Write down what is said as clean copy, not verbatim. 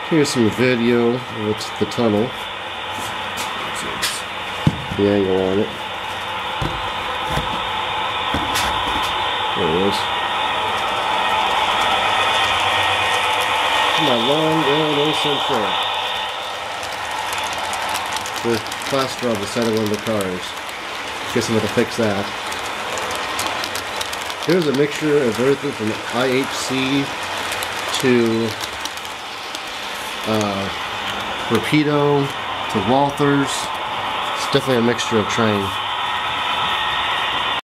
Here's some video of the tunnel. The angle on it. There it is. My long innocent friend. The plaster on the side of one of the cars. Guess I'm going to fix that. Here's a mixture of everything from IHC to Rapido to Walthers. It's definitely a mixture of train.